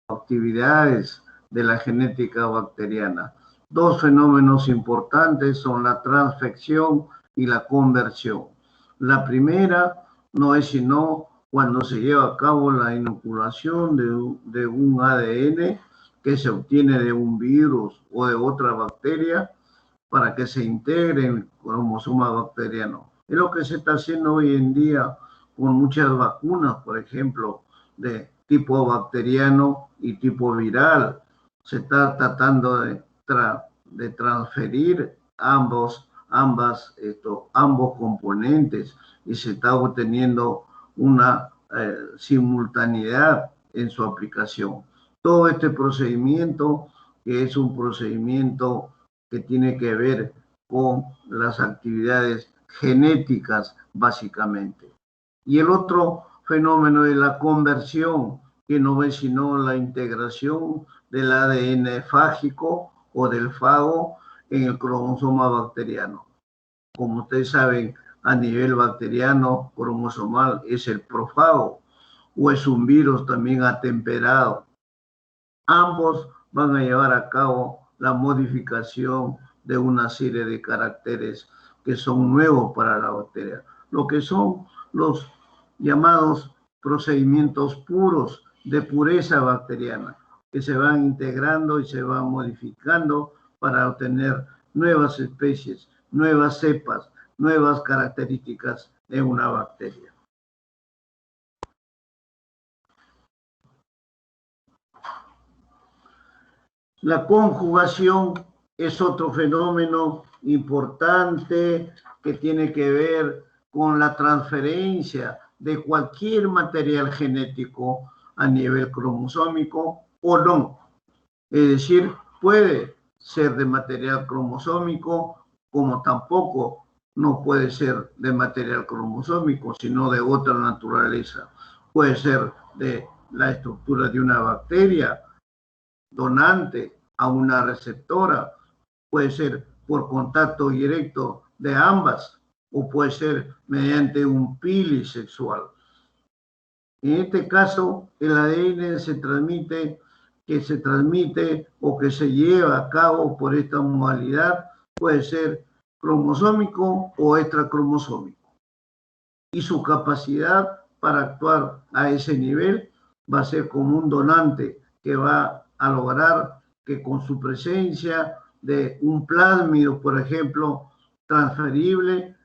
actividades de la genética bacteriana. Dos fenómenos importantes son la transfección y la conversión. La primera no es sino cuando se lleva a cabo la inoculación de un ADN que se obtiene de un virus o de otra bacteria para que se integre en el cromosoma bacteriano. Es lo que se está haciendo hoy en día con muchas vacunas, por ejemplo, de tipo bacteriano y tipo viral. Se está tratando de transferir ambos componentes y se está obteniendo una simultaneidad en su aplicación. Todo este procedimiento, que es un procedimiento que tiene que ver con las actividades genéticas, básicamente. Y el otro fenómeno es la conversión, que no es sino la integración del ADN fágico o del fago en el cromosoma bacteriano. Como ustedes saben, a nivel bacteriano cromosomal es el profago o es un virus también atemperado. Ambos van a llevar a cabo la modificación de una serie de caracteres que son nuevos para la bacteria, lo que son los llamados procedimientos puros de pureza bacteriana, que se van integrando y se van modificando para obtener nuevas especies, nuevas cepas, nuevas características de una bacteria. La conjugación es otro fenómeno importante que tiene que ver con la transferencia de cualquier material genético a nivel cromosómico o no. Es decir, puede ser de material cromosómico, como tampoco no puede ser de material cromosómico, sino de otra naturaleza. Puede ser de la estructura de una bacteria donante a una receptora, puede ser por contacto directo de ambas o puede ser mediante un pili sexual. En este caso, el ADN se transmite o que se lleva a cabo por esta modalidad puede ser cromosómico o extracromosómico. Y su capacidad para actuar a ese nivel va a ser como un donante que va a lograr que con su presencia de un plásmido, por ejemplo, transferible,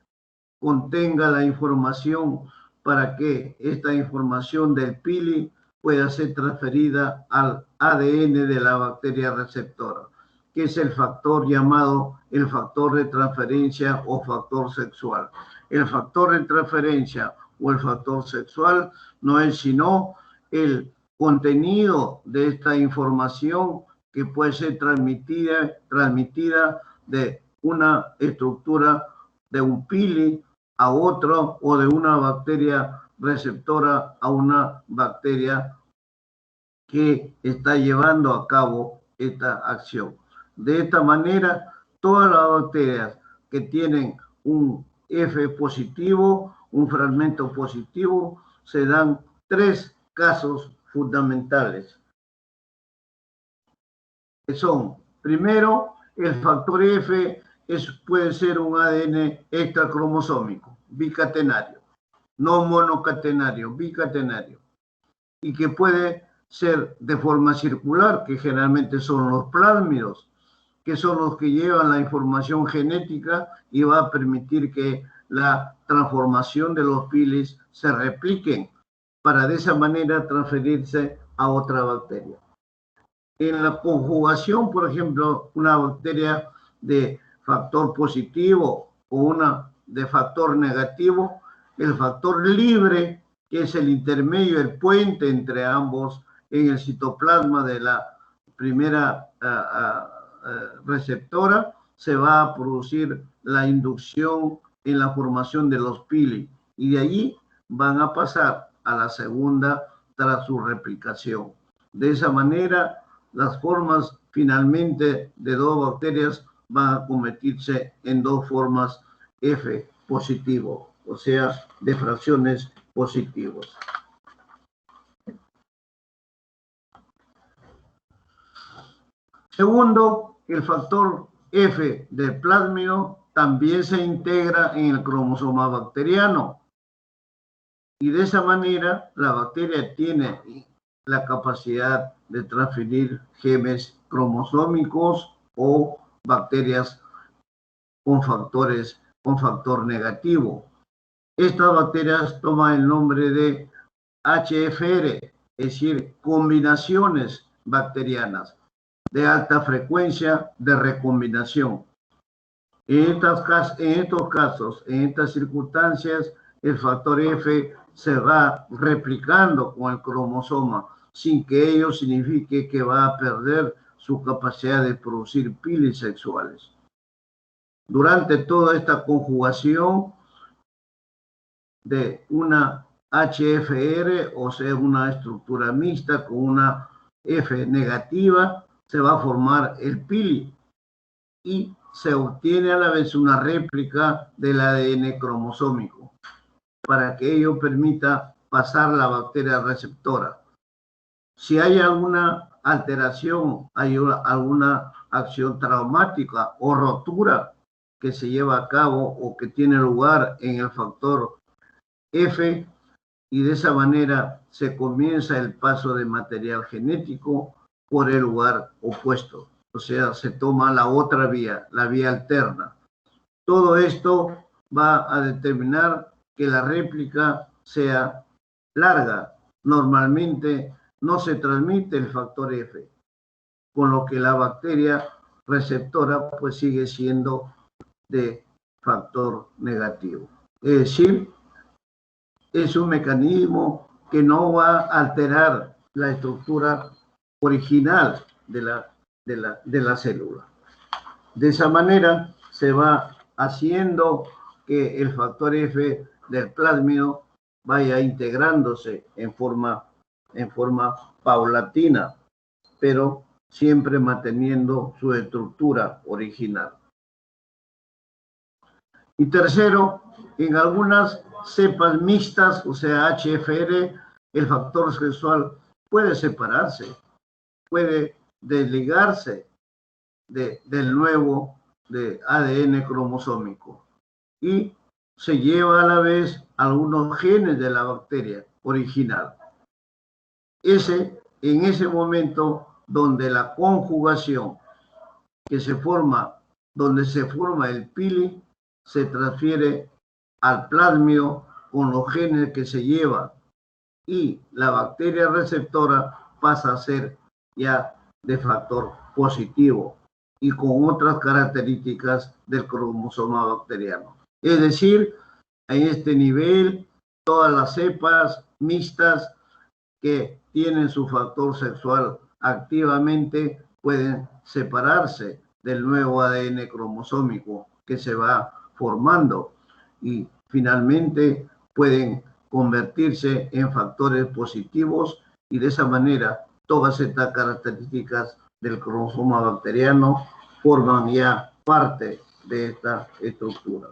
contenga la información para que esta información del pili pueda ser transferida al ADN de la bacteria receptora, que es el factor llamado el factor de transferencia o factor sexual. El factor de transferencia o el factor sexual no es sino el contenido de esta información que puede ser transmitida de una estructura de un pili a otro o de una bacteria receptora a una bacteria que está llevando a cabo esta acción. De esta manera, todas las bacterias que tienen un F positivo, un fragmento positivo, se dan tres casos fundamentales. Que son, primero, el factor F puede ser un ADN extracromosómico, bicatenario, no monocatenario, bicatenario, y que puede ser de forma circular, que generalmente son los plásmidos, que son los que llevan la información genética y va a permitir que la transformación de los pilis se repliquen para de esa manera transferirse a otra bacteria. En la conjugación, por ejemplo, una bacteria de factor positivo o una de factor negativo, el factor libre, que es el intermedio, el puente entre ambos en el citoplasma de la primera receptora, se va a producir la inducción en la formación de los pili y de allí van a pasar a la segunda tras su replicación. De esa manera, las formas finalmente de dos bacterias van a convertirse en dos formas F positivo, o sea, de fracciones positivos. Segundo, el factor F del plásmido también se integra en el cromosoma bacteriano. Y de esa manera, la bacteria tiene la capacidad de transferir genes cromosómicos o bacterias con factor negativo. Estas bacterias toman el nombre de HFR, es decir, combinaciones bacterianas de alta frecuencia de recombinación. En estos casos, en estas circunstancias, el factor F se va replicando con el cromosoma, sin que ello signifique que va a perder su capacidad de producir pilis sexuales. Durante toda esta conjugación de una HFR, o sea, una estructura mixta con una F negativa, se va a formar el pili y se obtiene a la vez una réplica del ADN cromosómico para que ello permita pasar la bacteria receptora. Si hay alguna alteración, hay alguna acción traumática o rotura que se lleva a cabo o que tiene lugar en el factor F, y de esa manera se comienza el paso de material genético por el lugar opuesto. O sea, se toma la otra vía, la vía alterna. Todo esto va a determinar que la réplica sea larga. Normalmente no se transmite el factor F, con lo que la bacteria receptora pues sigue siendo de factor negativo. Es decir, es un mecanismo que no va a alterar la estructura original de la célula. De esa manera se va haciendo que el factor F del plásmido vaya integrándose en forma paulatina, pero siempre manteniendo su estructura original. Y tercero, en algunas cepas mixtas, o sea, HFR, el factor sexual puede separarse, puede desligarse del nuevo de ADN cromosómico y se lleva a la vez algunos genes de la bacteria original. En ese momento donde la conjugación donde se forma el pili, se transfiere al plásmido con los genes que se lleva y la bacteria receptora pasa a ser ya de factor positivo y con otras características del cromosoma bacteriano. Es decir, en este nivel, todas las cepas mixtas que tienen su factor sexual activamente pueden separarse del nuevo ADN cromosómico que se va formando y finalmente pueden convertirse en factores positivos y de esa manera todas estas características del cromosoma bacteriano forman ya parte de esta estructura.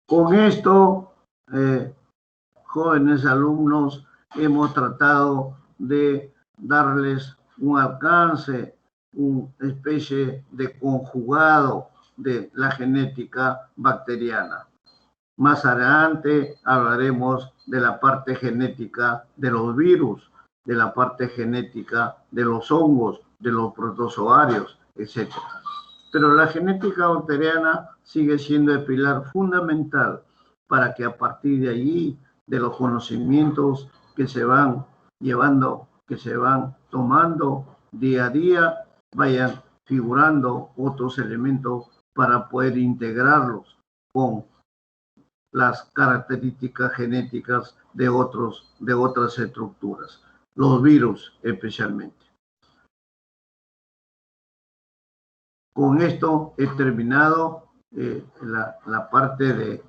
Con esto, jóvenes alumnos, hemos tratado de darles un alcance, una especie de conjugado de la genética bacteriana. Más adelante hablaremos de la parte genética de los virus, de la parte genética de los hongos, de los protozoarios, etc. Pero la genética bacteriana sigue siendo el pilar fundamental para que a partir de allí, de los conocimientos que se van llevando, que se van tomando día a día, vayan figurando otros elementos para poder integrarlos con las características genéticas de otras estructuras, los virus especialmente. Con esto he terminado la parte